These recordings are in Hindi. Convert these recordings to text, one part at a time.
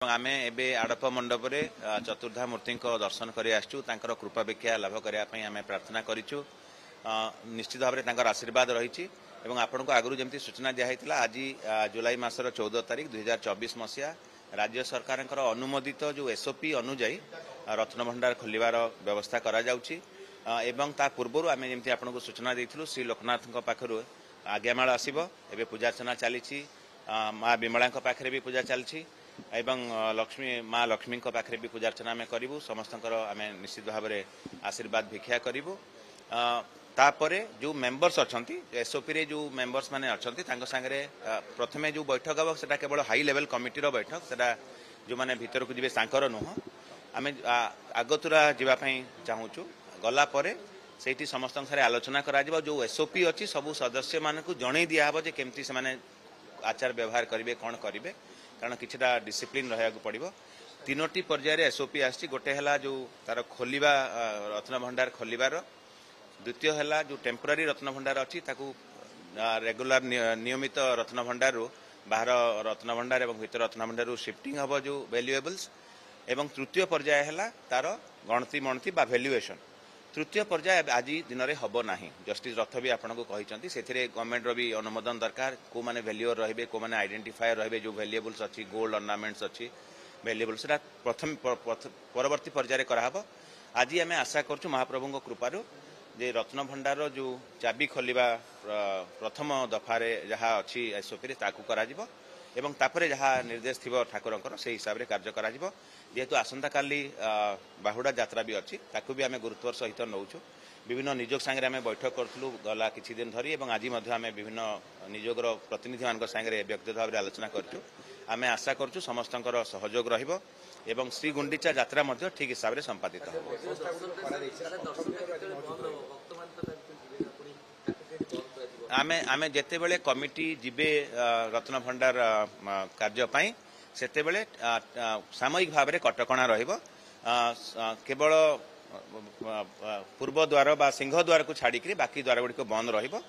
आमे एबे आड़प मंडप रे चतुर्धा मूर्ति दर्शन कर आसचु तांकर कृपा भिक्षा लाभ करने आम प्रार्थना करूँ। निश्चित भाव में आशीर्वाद रही आपन को आगु जमी सूचना दिखाई आज जुलाई मासर 14 तारिख 2024 मसीहा राज्य सरकार अनुमोदित जो एसओपी अनुजाई रत्नभंडार खोलिबार व्यवस्था करा जाउछि। एवं ता पूर्व आम जमी आपको सूचना देइथिलु श्री लोकनाथ पाखरु आज्ञामाल आसीबो। एबे पूजार्चना चली माँ विमला पाखे भी पूजा चलती एवं लक्ष्मी माँ लक्ष्मी पाखे भी पूजार्चना आम करूँ। समस्त आम निश्चित भाव में आशीर्वाद भिक्षा करूँ। तापरे जो मेंबर्स अच्छा एसओपी रे जो मेंबर्स माने अच्छा सागरे प्रथमे जो बैठक हम से केवल हाई लेवल कमिटीर बैठक से जो मैंने भीतर को जी सांकर नुह आम आगतुरा जावाई चाहूँ गलापर से समस्त आलोचना करा जो एसओपी अच्छी सबू सदस्य मानक जन दिहब जे केमती से आचार व्यवहार करेंगे कौन करेंगे कारण किछटा डिसिप्लिन रहा पड़ो। तीनोटी पर्यायर एसओपी आसी गोटे है जो तार खोलिबा रत्नभंडार खोलिबार, द्वितीय है जो टेम्पोरारी रत्नभंडार अच्छी रेगुलर नियमित रत्नभंडार बाहर रत्नभंडार और भीतर रत्नभंडार शिफ्टिंग हम जो वैल्यूएबल्स एवं तृतीय पर्याय है तार गणति मणति बा वैल्यूएशन। तृतीय पर्याय आज दिन में हम ना जस्टिस रथ भी आपको कहते से गवर्नमेंट भी अनुमोदन दरकार को मैंने वैल्यूअर रे को मैंने आइडेंटिफायर रे जो वैल्यूएबल्स अच्छी गोल्ड अर्नामेंट्स अच्छी वैल्यूएबल्स प्रथम परवर्ती पर्यायर कराहब। आज आम आशा करूँ महाप्रभु कृपार जे रत्नभंडार जो चाबी खोलिबा प्रथम दफारे जहाँ अच्छी एसओपी ताकू करा जिवो एवं तापरे जहाँ निर्देश थी ठाकुर से हिसाब से कार्य करा जिवो। जेहेतु आसंता काली बाहुड़ा यात्रा भी अच्छी ताकू भी आम गुरुत्वर सहित नौचु। विभिन्न निजोग सांगे आम बैठक करूँ गला किछि दिन धरी एवं आज आम विभिन्न निजोगर प्रतिनिधि मान सांगे व्यक्तिगत भाव में आलोचना करूँ। आम आशा करूँ समस्त सहयोग रहिबो एवं श्री गुंडीचा यात्रा मध्य ठीक हिसाब से संपादित हो। आमे आमे जेते बेले कमिटी जिबे रत्नभंडार कार्यपाई सेते बेले सामयिक भाव में कटकणा रहिबो। केवल पूर्व द्वार बा सिंह द्वार को छाड़ी बाकी द्वार गुड़ी बंद रहिबो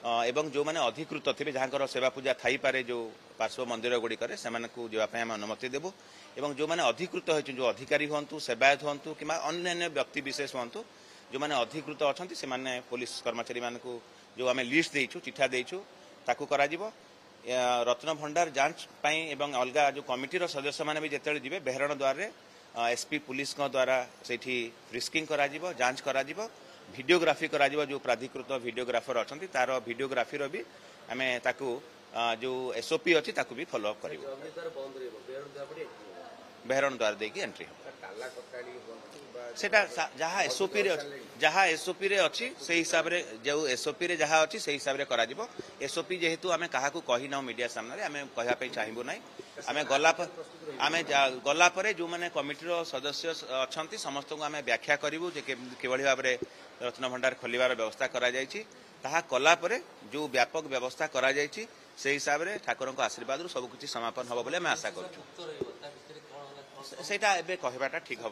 एवं जो माने अधिकृत थे जहाँ सेवा पूजा थी पारे जो पार्श्व मंदिर गुड़िक से अनुमति देवु एवं जो मैंने अधिकृत होती जो अधिकारी हूँ सेवायत हूँ कि अन्य व्यक्ति विशेष हूँ जो मैंने अधिकृत अच्छा से माने पुलिस कर्मचारी मानक जो आम लिस्ट देचु चिठा देचु ताकू करा जिवो। रत्नभंडार जांच पाई एवं अलगा जो कमिटीर सदस्य माने भी जिते जी बेहरण द्वार एसपी पुलिस द्वारा से फ्रिस्किंग करा जिवो, जांच करा जिवो, भिडियोग्राफी करा जिवो। जो प्राधिकृत भिडियोग्राफर अच्छा तार भिडियोग्राफी भी आम ताकू जो एसओपी अच्छी ताकू भी फॉलो अप कर बेहरण द्वार देकी एंट्री सेटा जहाँ एसओपी रे अच्छी से हिसाब रे जो एसओपी रे जहाँ अच्छी से हिसाब रे करा जिवो। एसओपी जेहेतु आम क्या कही ना मीडिया सामने आम कहवाई चाहबू ना आम गलापर जो मैंने कमिटीर सदस्य अच्छा समस्त को आम व्याख्या करूँ किभली भाव में रत्नभंडार खोलिबार व्यवस्था करा कलापर जो व्यापक व्यवस्था करा से हिसाब से ठाकुर आशीर्वाद सबकिछि समापन हम बोले आम आशा करूँ। सेटा एबे कहबाटा ठीक हम।